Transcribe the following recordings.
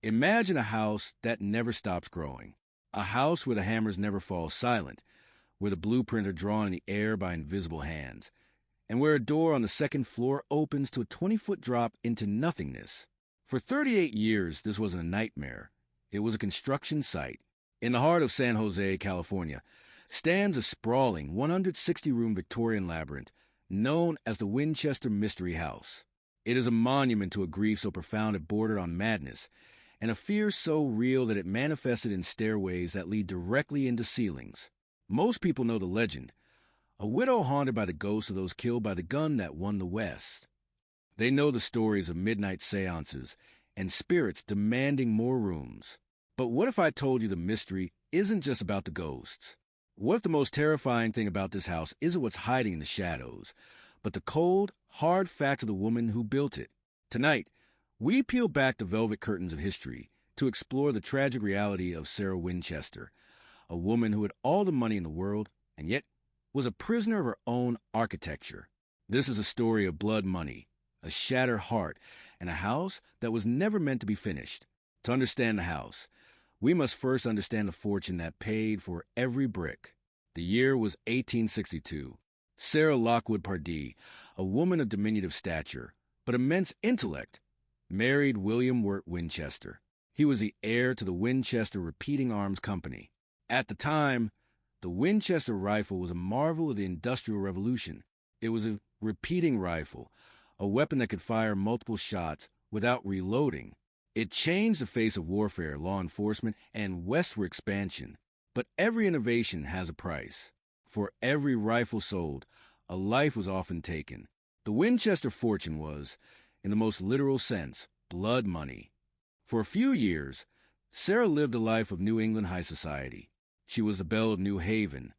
Imagine a house that never stops growing. A house where the hammers never fall silent, where the blueprints are drawn in the air by invisible hands, and where a door on the second floor opens to a 20-foot drop into nothingness. For 38 years, this wasn't a nightmare. It was a construction site. In the heart of San Jose, California, stands a sprawling 160-room Victorian labyrinth known as the Winchester Mystery House. It is a monument to a grief so profound it bordered on madness, and a fear so real that it manifested in stairways that lead directly into ceilings. Most people know the legend, a widow haunted by the ghosts of those killed by the gun that won the West. They know the stories of midnight seances and spirits demanding more rooms. But what if I told you the mystery isn't just about the ghosts? What if the most terrifying thing about this house isn't what's hiding in the shadows, but the cold, hard fact of the woman who built it? Tonight, we peel back the velvet curtains of history to explore the tragic reality of Sarah Winchester, a woman who had all the money in the world and yet was a prisoner of her own architecture. This is a story of blood money, a shattered heart, and a house that was never meant to be finished. To understand the house, we must first understand the fortune that paid for every brick. The year was 1862. Sarah Lockwood Pardee, a woman of diminutive stature, but immense intellect, married William Wirt Winchester. He was the heir to the Winchester Repeating Arms Company. At the time, the Winchester rifle was a marvel of the Industrial Revolution. It was a repeating rifle, a weapon that could fire multiple shots without reloading. It changed the face of warfare, law enforcement, and westward expansion. But every innovation has a price. For every rifle sold, a life was often taken. The Winchester fortune was, in the most literal sense, blood money. For a few years, Sarah lived a life of New England high society. She was the belle of New Haven,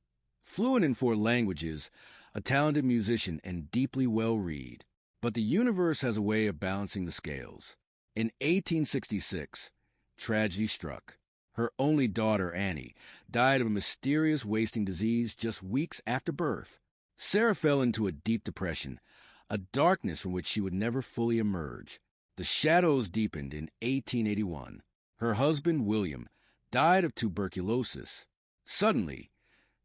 fluent in 4 languages, a talented musician, and deeply well-read. But the universe has a way of balancing the scales. In 1866, tragedy struck. Her only daughter, Annie, died of a mysterious wasting disease just weeks after birth. Sarah fell into a deep depression, a darkness from which she would never fully emerge. The shadows deepened in 1881. Her husband, William, died of tuberculosis. Suddenly,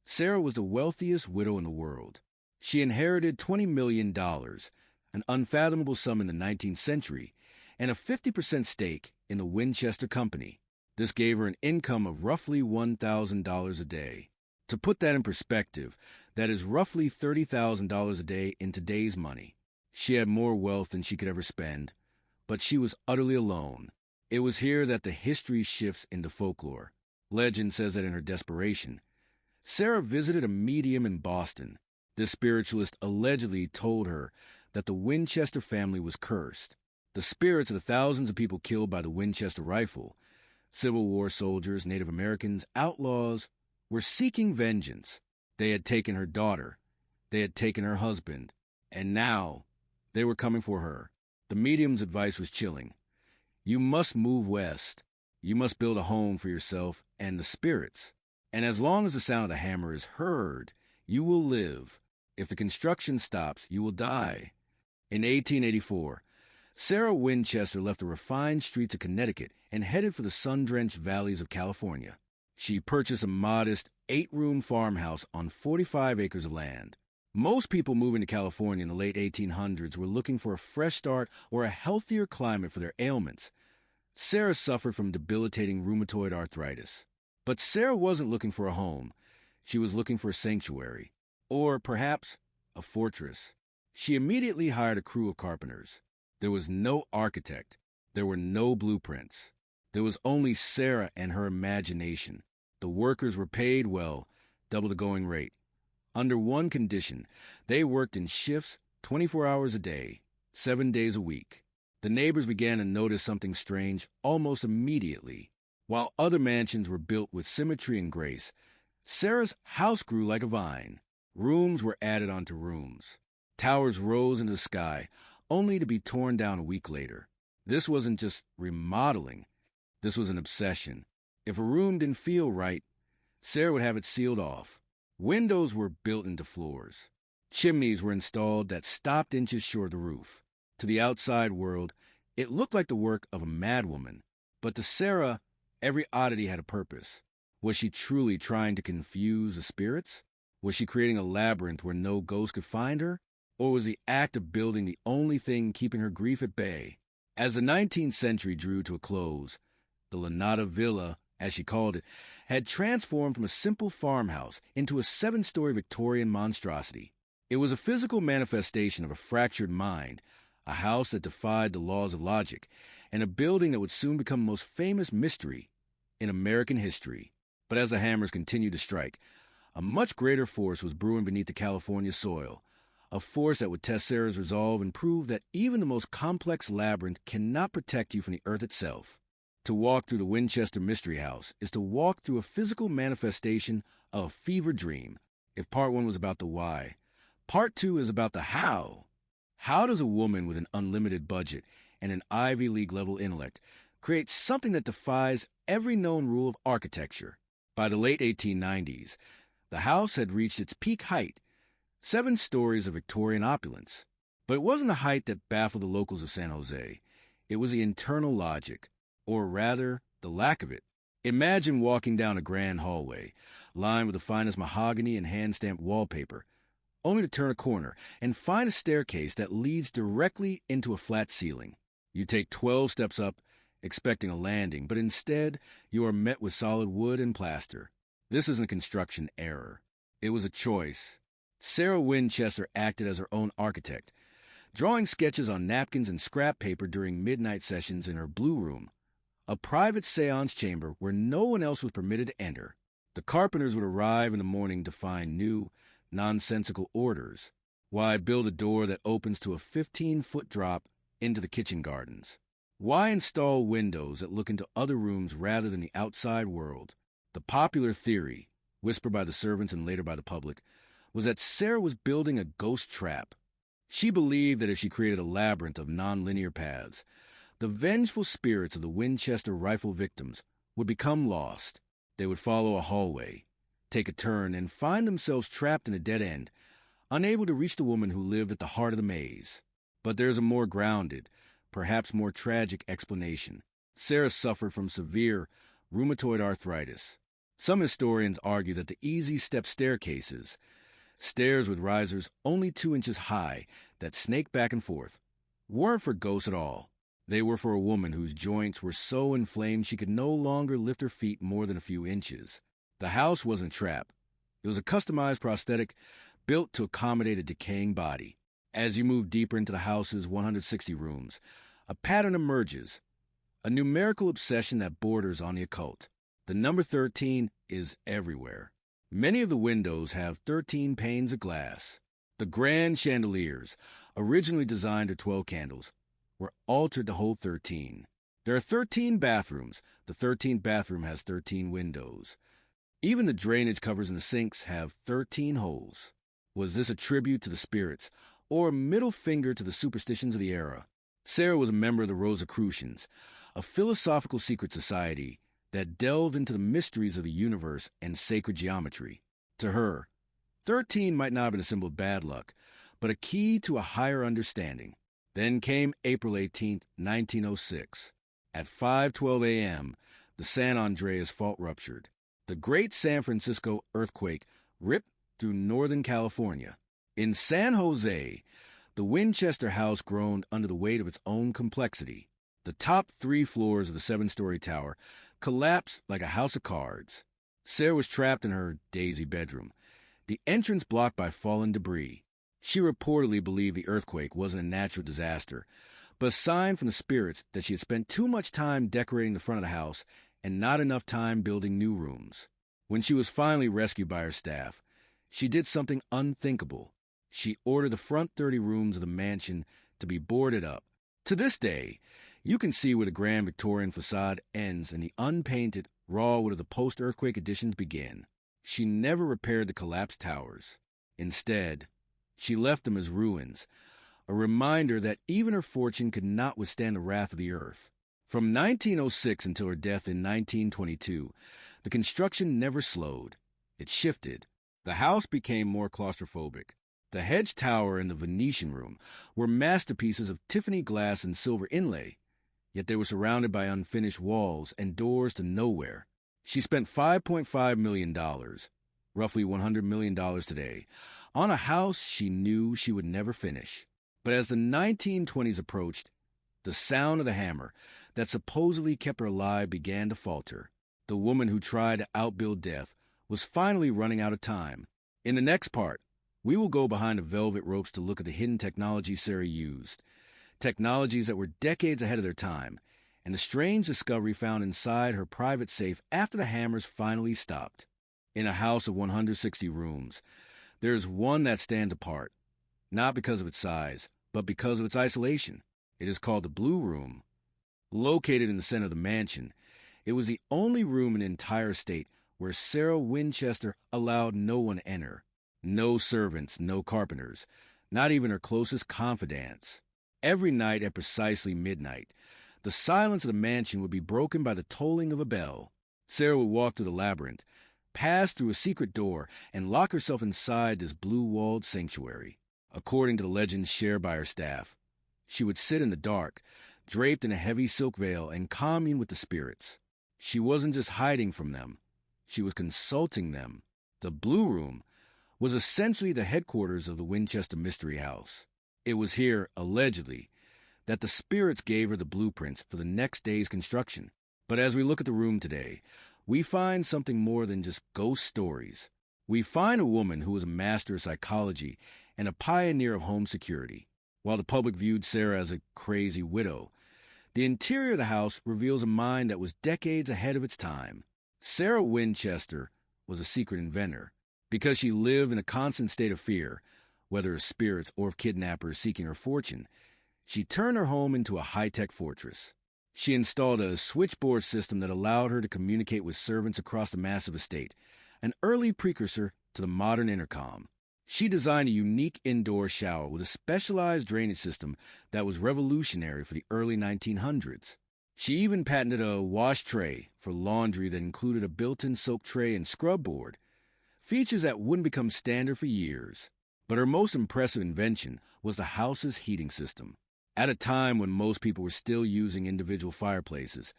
Sarah was the wealthiest widow in the world. She inherited $20 million, an unfathomable sum in the 19th century, and a 50% stake in the Winchester Company. This gave her an income of roughly $1,000 a day. To put that in perspective, that is roughly $30,000 a day in today's money. She had more wealth than she could ever spend, but she was utterly alone. It was here that the history shifts into folklore. Legend says that in her desperation, Sarah visited a medium in Boston. This spiritualist allegedly told her that the Winchester family was cursed. The spirits of the thousands of people killed by the Winchester rifle, Civil War soldiers, Native Americans, outlaws, were seeking vengeance. They had taken her daughter. They had taken her husband. And now they were coming for her. The medium's advice was chilling. You must move west. You must build a home for yourself and the spirits. And as long as the sound of the hammer is heard, you will live. If the construction stops, you will die. In 1884, Sarah Winchester left the refined streets of Connecticut and headed for the sun-drenched valleys of California. She purchased a modest 8-room farmhouse on 45 acres of land. Most people moving to California in the late 1800s were looking for a fresh start or a healthier climate for their ailments. Sarah suffered from debilitating rheumatoid arthritis. But Sarah wasn't looking for a home. She was looking for a sanctuary, or perhaps a fortress. She immediately hired a crew of carpenters. There was no architect. There were no blueprints. There was only Sarah and her imagination. The workers were paid well, double the going rate. Under one condition, they worked in shifts 24 hours a day, 7 days a week. The neighbors began to notice something strange almost immediately. While other mansions were built with symmetry and grace, Sarah's house grew like a vine. Rooms were added onto rooms. Towers rose into the sky, only to be torn down a week later. This wasn't just remodeling. This was an obsession. If a room didn't feel right, Sarah would have it sealed off. Windows were built into floors. Chimneys were installed that stopped inches short of the roof. To the outside world, it looked like the work of a madwoman. But to Sarah, every oddity had a purpose. Was she truly trying to confuse the spirits? Was she creating a labyrinth where no ghost could find her? Or was the act of building the only thing keeping her grief at bay? As the 19th century drew to a close, the Lanata Villa, as she called it, had transformed from a simple farmhouse into a 7-story Victorian monstrosity. It was a physical manifestation of a fractured mind, a house that defied the laws of logic, and a building that would soon become the most famous mystery in American history. But as the hammers continued to strike, a much greater force was brewing beneath the California soil, a force that would test Sarah's resolve and prove that even the most complex labyrinth cannot protect you from the earth itself. To walk through the Winchester Mystery House is to walk through a physical manifestation of a fever dream. If part 1 was about the why, part 2 is about the how. How does a woman with an unlimited budget and an Ivy League level intellect create something that defies every known rule of architecture? By the late 1890s, the house had reached its peak height, 7 stories of Victorian opulence. But it wasn't the height that baffled the locals of San Jose. It was the internal logic, or rather, the lack of it. Imagine walking down a grand hallway, lined with the finest mahogany and hand-stamped wallpaper, only to turn a corner and find a staircase that leads directly into a flat ceiling. You take 12 steps up, expecting a landing, but instead you are met with solid wood and plaster. This isn't a construction error. It was a choice. Sarah Winchester acted as her own architect, drawing sketches on napkins and scrap paper during midnight sessions in her blue room, a private seance chamber where no one else was permitted to enter. The carpenters would arrive in the morning to find new, nonsensical orders. Why build a door that opens to a 15-foot drop into the kitchen gardens? Why install windows that look into other rooms rather than the outside world? The popular theory, whispered by the servants and later by the public, was that Sarah was building a ghost trap. She believed that if she created a labyrinth of non-linear paths, the vengeful spirits of the Winchester rifle victims would become lost. They would follow a hallway, take a turn, and find themselves trapped in a dead end, unable to reach the woman who lived at the heart of the maze. But there's a more grounded, perhaps more tragic explanation. Sarah suffered from severe rheumatoid arthritis. Some historians argue that the easy step staircases, stairs with risers only 2 inches high that snake back and forth, weren't for ghosts at all. They were for a woman whose joints were so inflamed she could no longer lift her feet more than a few inches. The house wasn't a trap. It was a customized prosthetic built to accommodate a decaying body. As you move deeper into the house's 160 rooms, a pattern emerges, a numerical obsession that borders on the occult. The number 13 is everywhere. Many of the windows have 13 panes of glass. The grand chandeliers, originally designed to 12 candles, were altered to hold 13. There are 13 bathrooms. The 13th bathroom has 13 windows. Even the drainage covers in the sinks have 13 holes. Was this a tribute to the spirits, or a middle finger to the superstitions of the era? Sarah was a member of the Rosicrucians, a philosophical secret society that delved into the mysteries of the universe and sacred geometry. To her, 13 might not have been a symbol of bad luck, but a key to a higher understanding. Then came April 18, 1906. At 5:12 a.m., the San Andreas fault ruptured. The Great San Francisco earthquake ripped through Northern California. In San Jose, the Winchester House groaned under the weight of its own complexity. The top 3 floors of the 7-story tower collapsed like a house of cards. Sarah was trapped in her daisy bedroom, the entrance blocked by fallen debris. She reportedly believed the earthquake wasn't a natural disaster, but a sign from the spirits that she had spent too much time decorating the front of the house and not enough time building new rooms. When she was finally rescued by her staff, she did something unthinkable. She ordered the front 30 rooms of the mansion to be boarded up. To this day, you can see where the grand Victorian facade ends and the unpainted, raw wood of the post-earthquake additions begin. She never repaired the collapsed towers. Instead, she left them as ruins, a reminder that even her fortune could not withstand the wrath of the earth. From 1906 until her death in 1922, the construction never slowed. It shifted. The house became more claustrophobic. The hedge tower and the Venetian room were masterpieces of Tiffany glass and silver inlay, yet they were surrounded by unfinished walls and doors to nowhere. She spent $5.5 million, roughly $100 million today, on a house she knew she would never finish. But as the 1920s approached, the sound of the hammer that supposedly kept her alive began to falter. The woman who tried to outbuild death was finally running out of time. In the next part, we will go behind the velvet ropes to look at the hidden technology Sarah used, technologies that were decades ahead of their time, and the strange discovery found inside her private safe after the hammers finally stopped. In a house of 160 rooms, there is one that stands apart, not because of its size, but because of its isolation. It is called the Blue Room. Located in the center of the mansion, it was the only room in the entire estate where Sarah Winchester allowed no one to enter. No servants, no carpenters, not even her closest confidants. Every night at precisely midnight, the silence of the mansion would be broken by the tolling of a bell. Sarah would walk through the labyrinth, pass through a secret door, and lock herself inside this blue-walled sanctuary. According to the legends shared by her staff, she would sit in the dark, draped in a heavy silk veil, and commune with the spirits. She wasn't just hiding from them. She was consulting them. The Blue Room was essentially the headquarters of the Winchester Mystery House. It was here, allegedly, that the spirits gave her the blueprints for the next day's construction. But as we look at the room today, we find something more than just ghost stories. We find a woman who was a master of psychology and a pioneer of home security. While the public viewed Sarah as a crazy widow, the interior of the house reveals a mind that was decades ahead of its time. Sarah Winchester was a secret inventor. Because she lived in a constant state of fear, whether of spirits or of kidnappers seeking her fortune, she turned her home into a high-tech fortress. She installed a switchboard system that allowed her to communicate with servants across the massive estate, an early precursor to the modern intercom. She designed a unique indoor shower with a specialized drainage system that was revolutionary for the early 1900s. She even patented a wash tray for laundry that included a built-in soap tray and scrub board, features that wouldn't become standard for years. But her most impressive invention was the house's heating system. At a time when most people were still using individual fireplaces,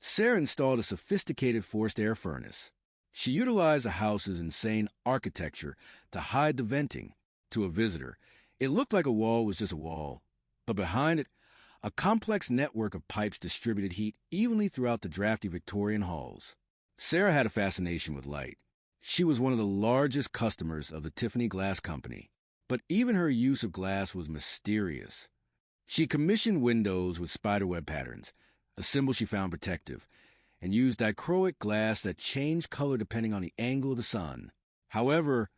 Sarah installed a sophisticated forced air furnace. She utilized the house's insane architecture to hide the venting. To a visitor, it looked like a wall was just a wall, but behind it, a complex network of pipes distributed heat evenly throughout the drafty Victorian halls. Sarah had a fascination with light. She was one of the largest customers of the Tiffany Glass Company, but even her use of glass was mysterious. She commissioned windows with spiderweb patterns, a symbol she found protective, and used dichroic glass that changed color depending on the angle of the sun. However,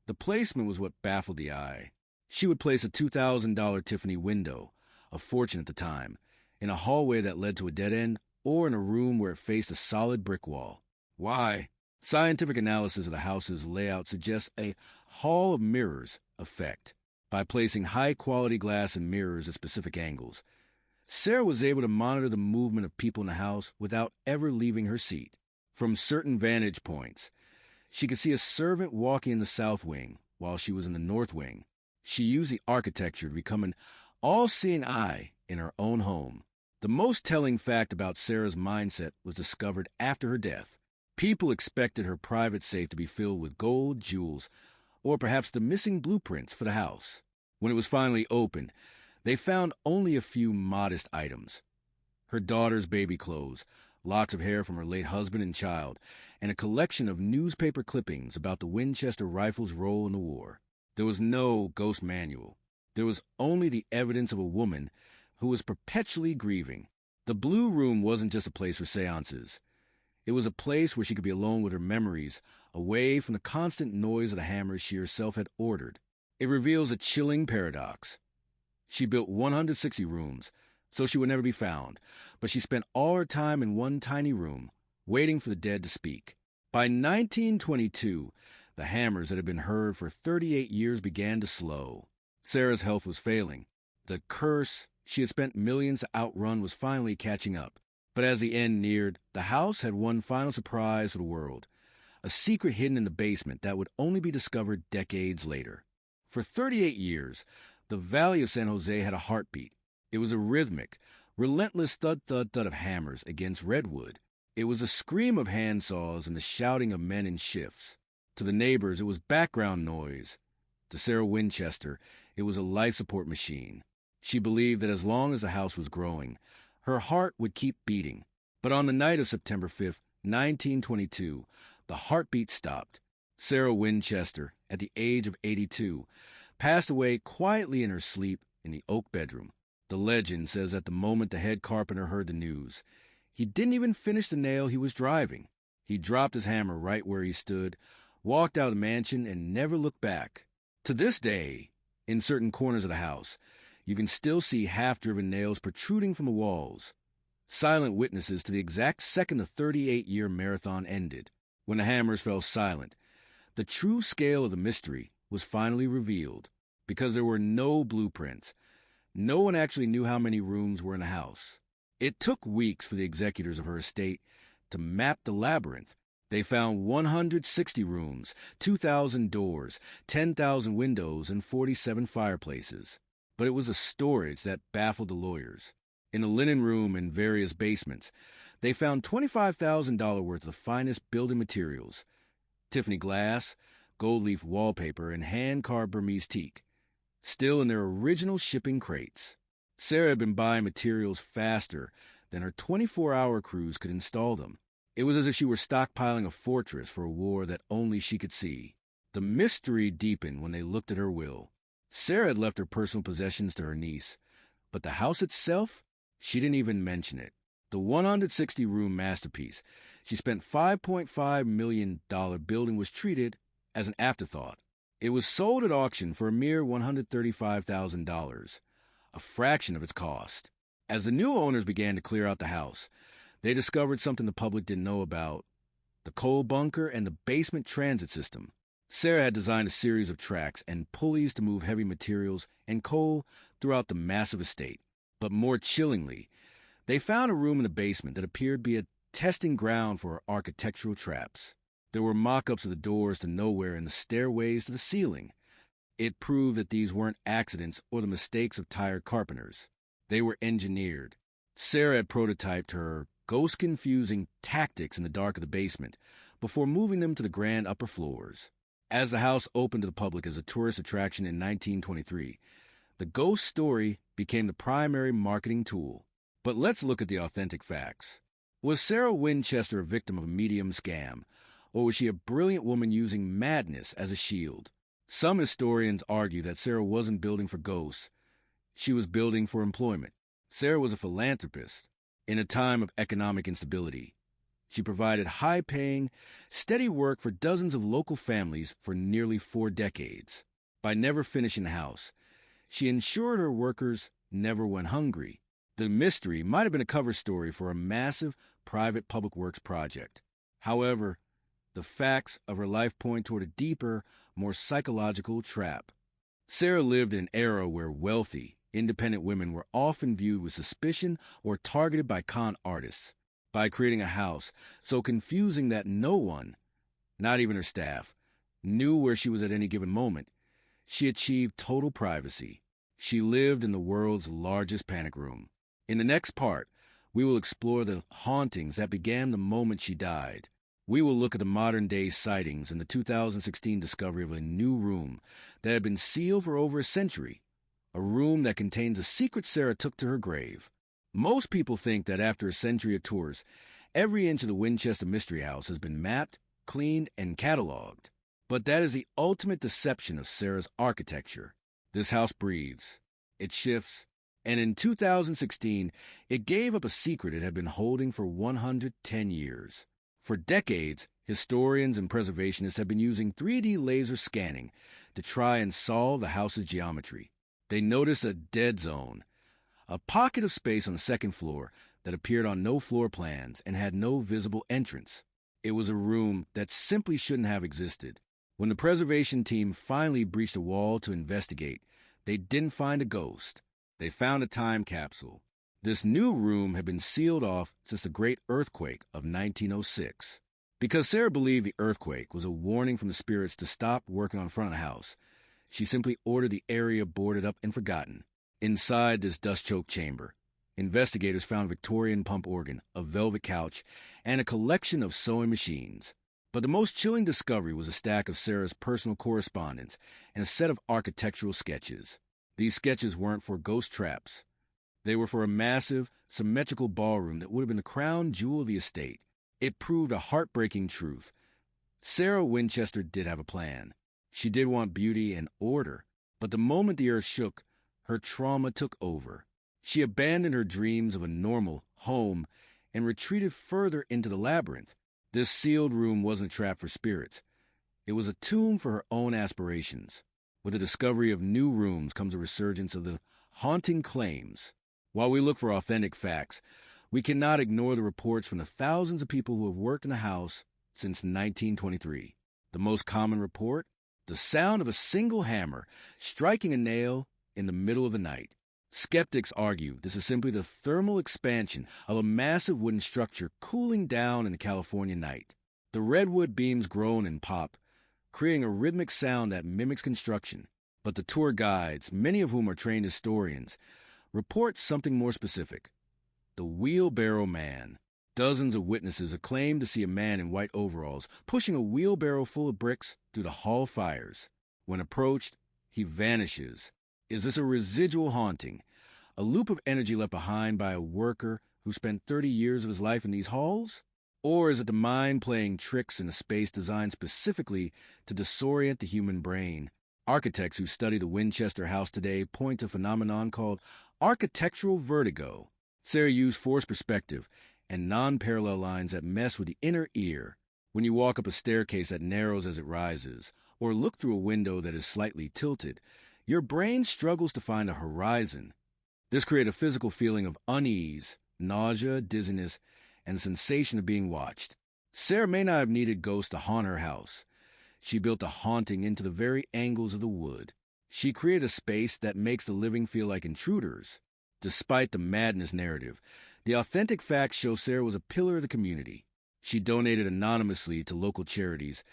the placement was what baffled the eye. She would place a $2,000 Tiffany window, a fortune at the time, in a hallway that led to a dead end or in a room where it faced a solid brick wall. Why? Scientific analysis of the house's layout suggests a hall of mirrors effect. By placing high-quality glass and mirrors at specific angles, Sarah was able to monitor the movement of people in the house without ever leaving her seat. From certain vantage points, she could see a servant walking in the south wing while she was in the north wing. She used the architecture to become an all-seeing eye in her own home. The most telling fact about Sarah's mindset was discovered after her death. People expected her private safe to be filled with gold, jewels, or perhaps the missing blueprints for the house. When it was finally opened, they found only a few modest items. Her daughter's baby clothes, locks of hair from her late husband and child, and a collection of newspaper clippings about the Winchester rifle's role in the war. There was no ghost manual. There was only the evidence of a woman who was perpetually grieving. The Blue Room wasn't just a place for seances. It was a place where she could be alone with her memories, away from the constant noise of the hammers she herself had ordered. It reveals a chilling paradox. She built 160 rooms, so she would never be found, but she spent all her time in one tiny room, waiting for the dead to speak. By 1922, the hammers that had been heard for 38 years began to slow. Sarah's health was failing. The curse she had spent millions to outrun was finally catching up. But as the end neared, the house had one final surprise for the world, a secret hidden in the basement that would only be discovered decades later. For 38 years, the Valley of San Jose had a heartbeat. It was a rhythmic, Relentless thud-thud-thud of hammers against redwood. It was a scream of handsaws and the shouting of men in shifts. To the neighbors, it was background noise. To Sarah Winchester, it was a life support machine. She believed that as long as the house was growing, her heart would keep beating. But on the night of September 5th, 1922, the heartbeat stopped. Sarah Winchester, at the age of 82, passed away quietly in her sleep in the oak bedroom. The legend says at the moment the head carpenter heard the news, he didn't even finish the nail he was driving. He dropped his hammer right where he stood, walked out of the mansion, and never looked back. To this day, in certain corners of the house, you can still see half-driven nails protruding from the walls, silent witnesses to the exact second the 38-year marathon ended. When the hammers fell silent, the true scale of the mystery was finally revealed. Because there were no blueprints, no one actually knew how many rooms were in the house. It took weeks for the executors of her estate to map the labyrinth. They found 160 rooms, 2,000 doors, 10,000 windows, and 47 fireplaces. But it was a storage that baffled the lawyers. In a linen room and various basements, they found $25,000 worth of the finest building materials, Tiffany glass, gold leaf wallpaper, and hand-carved Burmese teak, still in their original shipping crates. Sarah had been buying materials faster than her 24-hour crews could install them. It was as if she were stockpiling a fortress for a war that only she could see. The mystery deepened when they looked at her will. Sarah had left her personal possessions to her niece, but the house itself, she didn't even mention it. The 160-room masterpiece she spent $5.5 million building was treated as an afterthought. It was sold at auction for a mere $135,000, a fraction of its cost. As the new owners began to clear out the house, they discovered something the public didn't know about: the coal bunker and the basement transit system. Sarah had designed a series of tracks and pulleys to move heavy materials and coal throughout the massive estate. But more chillingly, they found a room in the basement that appeared to be a testing ground for architectural traps. There were mock-ups of the doors to nowhere and the stairways to the ceiling. It proved that these weren't accidents or the mistakes of tired carpenters. They were engineered. Sarah had prototyped her ghost-confusing tactics in the dark of the basement before moving them to the grand upper floors. As the house opened to the public as a tourist attraction in 1923, the ghost story became the primary marketing tool. But let's look at the authentic facts. Was Sarah Winchester a victim of a medium scam, or was she a brilliant woman using madness as a shield? Some historians argue that Sarah wasn't building for ghosts. She was building for employment. Sarah was a philanthropist. In a time of economic instability, she provided high-paying, steady work for dozens of local families for nearly 4 decades. By never finishing the house, she ensured her workers never went hungry. The mystery might have been a cover story for a massive private public works project. However, the facts of her life point toward a deeper, more psychological trap. Sarah lived in an era where wealthy, independent women were often viewed with suspicion or targeted by con artists. By creating a house so confusing that no one, not even her staff, knew where she was at any given moment, she achieved total privacy. She lived in the world's largest panic room. In the next part, we will explore the hauntings that began the moment she died. We will look at the modern-day sightings and the 2016 discovery of a new room that had been sealed for over a century, a room that contains a secret Sarah took to her grave. Most people think that after a century of tours, every inch of the Winchester Mystery House has been mapped, cleaned, and cataloged. But that is the ultimate deception of Sarah's architecture. This house breathes. It shifts. And in 2016, it gave up a secret it had been holding for 110 years. For decades, historians and preservationists have been using 3D laser scanning to try and solve the house's geometry. They noticed a dead zone, a pocket of space on the second floor that appeared on no floor plans and had no visible entrance. It was a room that simply shouldn't have existed. When the preservation team finally breached a wall to investigate, they didn't find a ghost. They found a time capsule. This new room had been sealed off since the Great Earthquake of 1906. Because Sarah believed the earthquake was a warning from the spirits to stop working on the front of the house, she simply ordered the area boarded up and forgotten. Inside this dust-choked chamber, Investigators found a Victorian pump organ, a velvet couch, and a collection of sewing machines. But the most chilling discovery was a stack of Sarah's personal correspondence and a set of architectural sketches. These sketches weren't for ghost traps. They were for a massive, symmetrical ballroom that would have been the crown jewel of the estate. It proved a heartbreaking truth. Sarah Winchester did have a plan. She did want beauty and order, but the moment the earth shook, her trauma took over. She abandoned her dreams of a normal home and retreated further into the labyrinth. This sealed room wasn't a trap for spirits. It was a tomb for her own aspirations. With the discovery of new rooms comes a resurgence of the haunting claims. While we look for authentic facts, we cannot ignore the reports from the thousands of people who have worked in the house since 1923. The most common report? The sound of a single hammer striking a nail in the middle of the night. Skeptics argue this is simply the thermal expansion of a massive wooden structure cooling down in the California night. The redwood beams groan and pop, creating a rhythmic sound that mimics construction. But the tour guides, many of whom are trained historians, report something more specific. The wheelbarrow man. Dozens of witnesses acclaim to see a man in white overalls pushing a wheelbarrow full of bricks through the hall fires. When approached, he vanishes. Is this a residual haunting, a loop of energy left behind by a worker who spent 30 years of his life in these halls? Or is it the mind playing tricks in a space designed specifically to disorient the human brain? Architects who study the Winchester House today point to a phenomenon called architectural vertigo. Sarah used forced perspective and non-parallel lines that mess with the inner ear. When you walk up a staircase that narrows as it rises, or look through a window that is slightly tilted, your brain struggles to find a horizon. This creates a physical feeling of unease, nausea, dizziness, and the sensation of being watched. Sarah may not have needed ghosts to haunt her house. She built a haunting into the very angles of the wood. She created a space that makes the living feel like intruders. Despite the madness narrative, the authentic facts show Sarah was a pillar of the community. She donated anonymously to local charities,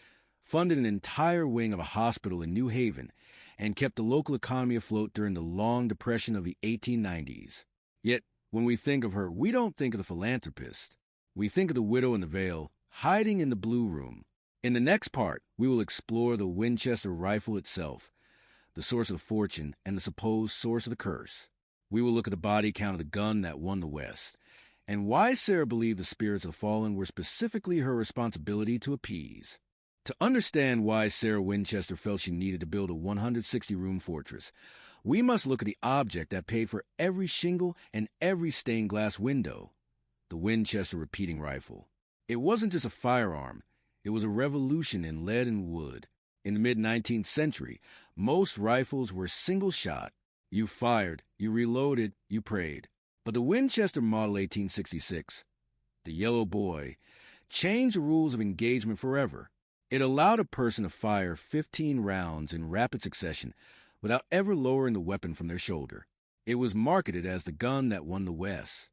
funded an entire wing of a hospital in New Haven, and kept the local economy afloat during the long depression of the 1890s. Yet, when we think of her, we don't think of the philanthropist. We think of the widow in the veil, hiding in the blue room. In the next part, we will explore the Winchester rifle itself, the source of fortune and the supposed source of the curse. We will look at the body count of the gun that won the West, and why Sarah believed the spirits of the fallen were specifically her responsibility to appease. To understand why Sarah Winchester felt she needed to build a 160-room fortress, we must look at the object that paid for every shingle and every stained glass window, the Winchester repeating rifle. It wasn't just a firearm, it was a revolution in lead and wood. In the mid-19th century, most rifles were single shot. You fired, you reloaded, you prayed. But the Winchester Model 1866, the Yellow Boy, changed the rules of engagement forever. It allowed a person to fire 15 rounds in rapid succession without ever lowering the weapon from their shoulder. It was marketed as the gun that won the West.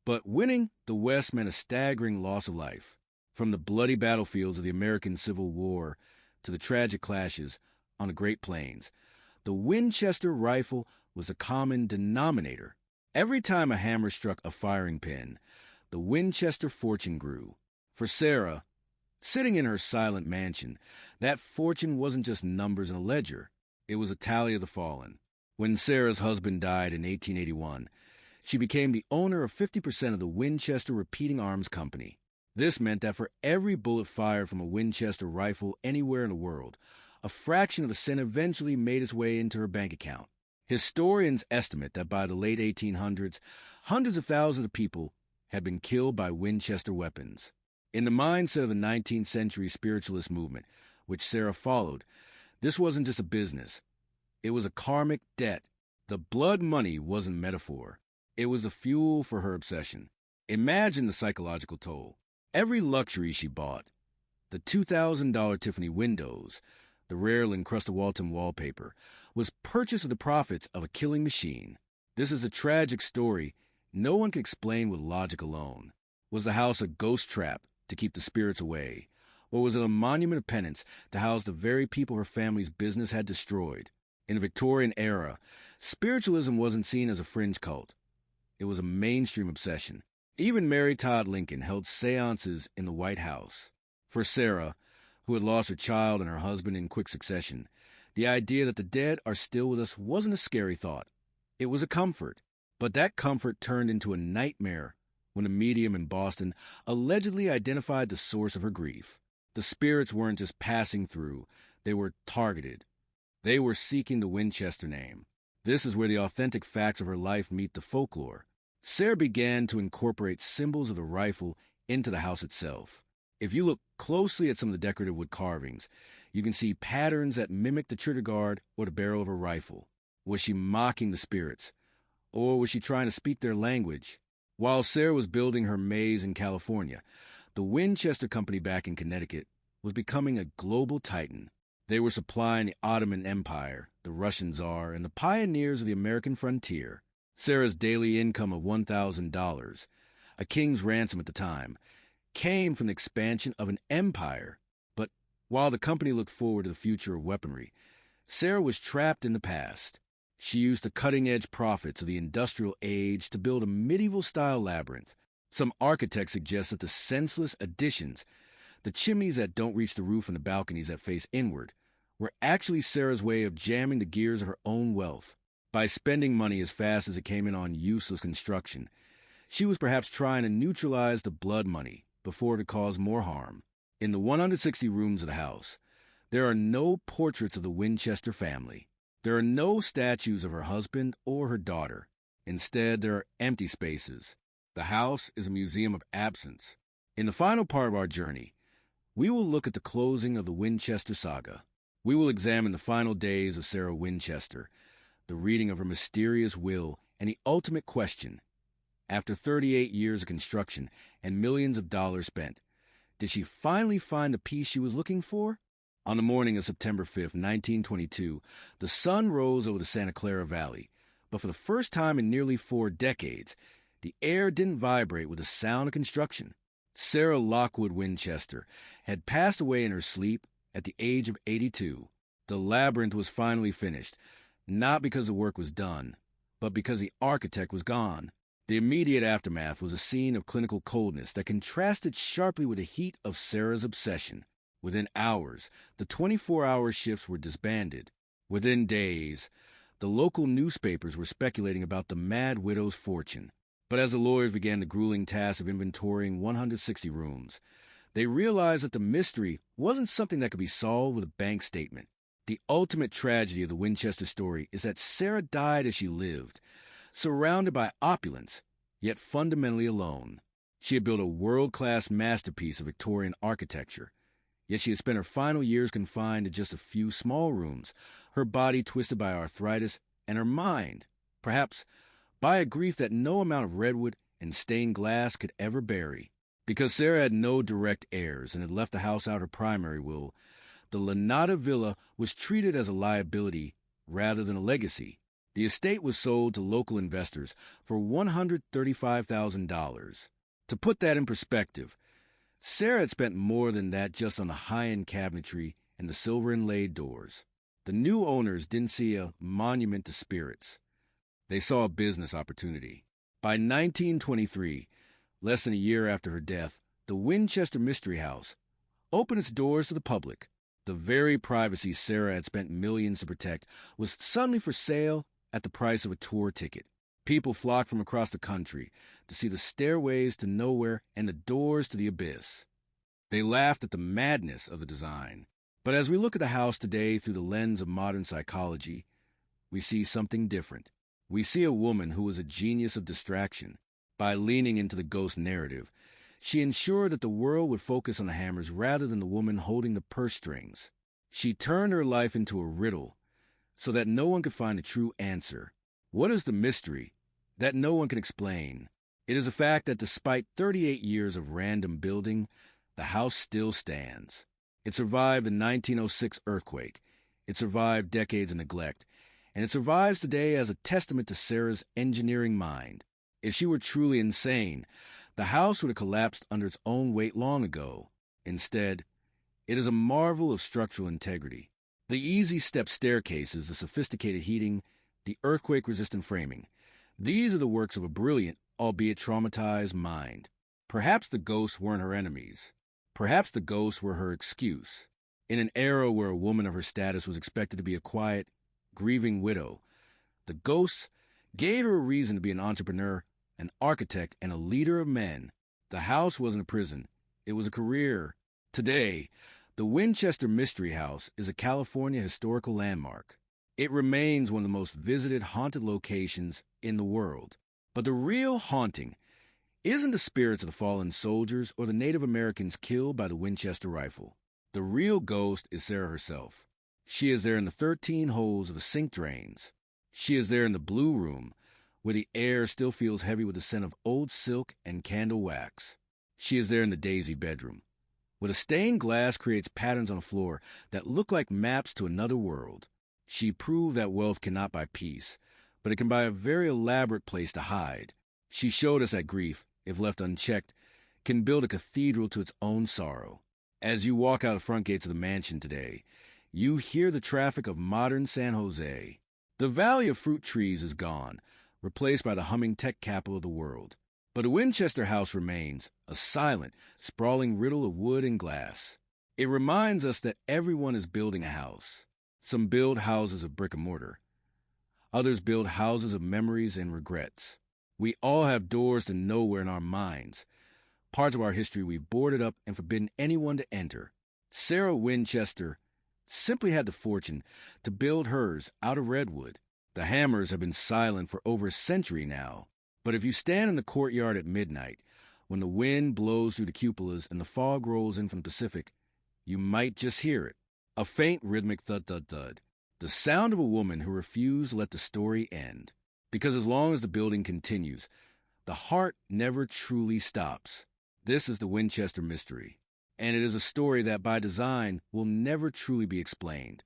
But winning the West meant a staggering loss of life. From the bloody battlefields of the American Civil War to the tragic clashes on the Great Plains, the Winchester rifle was the common denominator. Every time a hammer struck a firing pin, the Winchester fortune grew. For Sarah, sitting in her silent mansion, that fortune wasn't just numbers in a ledger. It was a tally of the fallen. When Sarah's husband died in 1881, she became the owner of 50% of the Winchester Repeating Arms Company. This meant that for every bullet fired from a Winchester rifle anywhere in the world, a fraction of the cent eventually made its way into her bank account. Historians estimate that by the late 1800s, hundreds of thousands of people had been killed by Winchester weapons. In the mindset of the 19th century spiritualist movement, which Sarah followed, this wasn't just a business. It was a karmic debt. The blood money wasn't metaphor. It was the fuel for her obsession. Imagine the psychological toll. Every luxury she bought, the $2,000 Tiffany windows, the rare encrusted Walton wallpaper, was purchased with the profits of a killing machine. This is a tragic story no one can explain with logic alone. Was the house a ghost trap to keep the spirits away? Or was it a monument of penance to house the very people her family's business had destroyed? In the Victorian era, spiritualism wasn't seen as a fringe cult. It was a mainstream obsession. Even Mary Todd Lincoln held seances in the White House. For Sarah, who had lost her child and her husband in quick succession, the idea that the dead are still with us wasn't a scary thought. It was a comfort. But that comfort turned into a nightmare when a medium in Boston allegedly identified the source of her grief. The spirits weren't just passing through, they were targeted. They were seeking the Winchester name. This is where the authentic facts of her life meet the folklore. Sarah began to incorporate symbols of the rifle into the house itself. If you look closely at some of the decorative wood carvings, you can see patterns that mimic the trigger guard or the barrel of a rifle. Was she mocking the spirits? Or was she trying to speak their language? While Sarah was building her maze in California, the Winchester Company back in Connecticut was becoming a global titan. They were supplying the Ottoman Empire, the Russian Tsar, and the pioneers of the American frontier. Sarah's daily income of $1,000, a king's ransom at the time, came from the expansion of an empire. But while the company looked forward to the future of weaponry, Sarah was trapped in the past. She used the cutting-edge profits of the industrial age to build a medieval-style labyrinth. Some architects suggest that the senseless additions, the chimneys that don't reach the roof and the balconies that face inward, were actually Sarah's way of jamming the gears of her own wealth. By spending money as fast as it came in on useless construction, she was perhaps trying to neutralize the blood money before it would cause more harm. In the 160 rooms of the house, there are no portraits of the Winchester family. There are no statues of her husband or her daughter. Instead, there are empty spaces. The house is a museum of absence. In the final part of our journey, we will look at the closing of the Winchester saga. We will examine the final days of Sarah Winchester, the reading of her mysterious will, and the ultimate question. After 38 years of construction and millions of dollars spent, did she finally find the peace she was looking for? On the morning of September 5th, 1922, the sun rose over the Santa Clara Valley, but for the first time in nearly 4 decades, the air didn't vibrate with the sound of construction. Sarah Lockwood Winchester had passed away in her sleep at the age of 82. The labyrinth was finally finished, not because the work was done, but because the architect was gone. The immediate aftermath was a scene of clinical coldness that contrasted sharply with the heat of Sarah's obsession. Within hours, the 24-hour shifts were disbanded. Within days, the local newspapers were speculating about the Mad Widow's fortune. But as the lawyers began the grueling task of inventorying 160 rooms, they realized that the mystery wasn't something that could be solved with a bank statement. The ultimate tragedy of the Winchester story is that Sarah died as she lived, surrounded by opulence, yet fundamentally alone. She had built a world-class masterpiece of Victorian architecture, yet she had spent her final years confined to just a few small rooms, her body twisted by arthritis, and her mind, perhaps, by a grief that no amount of redwood and stained glass could ever bury. Because Sarah had no direct heirs and had left the house out her primary will, the Lanata Villa was treated as a liability rather than a legacy. The estate was sold to local investors for $135,000. To put that in perspective, Sarah had spent more than that just on the high-end cabinetry and the silver-inlaid doors. The new owners didn't see a monument to spirits. They saw a business opportunity. By 1923, less than a year after her death, the Winchester Mystery House opened its doors to the public. The very privacy Sarah had spent millions to protect was suddenly for sale at the price of a tour ticket. People flocked from across the country to see the stairways to nowhere and the doors to the abyss. They laughed at the madness of the design. But as we look at the house today through the lens of modern psychology, we see something different. We see a woman who was a genius of distraction. By leaning into the ghost narrative, she ensured that the world would focus on the hammers rather than the woman holding the purse strings. She turned her life into a riddle so that no one could find the true answer. What is the mystery that no one can explain? It is a fact that despite 38 years of random building, the house still stands. It survived the 1906 earthquake. It survived decades of neglect. And it survives today as a testament to Sarah's engineering mind. If she were truly insane, the house would have collapsed under its own weight long ago. Instead, it is a marvel of structural integrity. The easy step staircases, the sophisticated heating, the earthquake-resistant framing, These are the works of a brilliant, albeit traumatized mind. Perhaps the ghosts weren't her enemies. Perhaps the ghosts were her excuse. In an era where a woman of her status was expected to be a quiet, grieving widow, the ghosts gave her a reason to be an entrepreneur, an architect, and a leader of men. The house wasn't a prison. It was a career. Today, the Winchester Mystery House is a California historical landmark. It remains one of the most visited haunted locations in the world. But the real haunting isn't the spirits of the fallen soldiers or the Native Americans killed by the Winchester rifle. The real ghost is Sarah herself. She is there in the 13 holes of the sink drains. She is there in the blue room, where the air still feels heavy with the scent of old silk and candle wax. She is there in the daisy bedroom, where the stained glass creates patterns on the floor that look like maps to another world. She proved that wealth cannot buy peace, but it can buy a very elaborate place to hide. She showed us that grief, if left unchecked, can build a cathedral to its own sorrow. As you walk out the front gates of the mansion today, you hear the traffic of modern San Jose. The valley of fruit trees is gone, replaced by the humming tech capital of the world. But the Winchester House remains, a silent, sprawling riddle of wood and glass. It reminds us that everyone is building a house. Some build houses of brick and mortar. Others build houses of memories and regrets. We all have doors to nowhere in our minds. Parts of our history we've boarded up and forbidden anyone to enter. Sarah Winchester simply had the fortune to build hers out of redwood. The hammers have been silent for over a century now. But if you stand in the courtyard at midnight, when the wind blows through the cupolas and the fog rolls in from the Pacific, you might just hear it. A faint rhythmic thud-thud-thud. The sound of a woman who refused to let the story end. Because as long as the building continues, the heart never truly stops. This is the Winchester Mystery, and it is a story that by design will never truly be explained.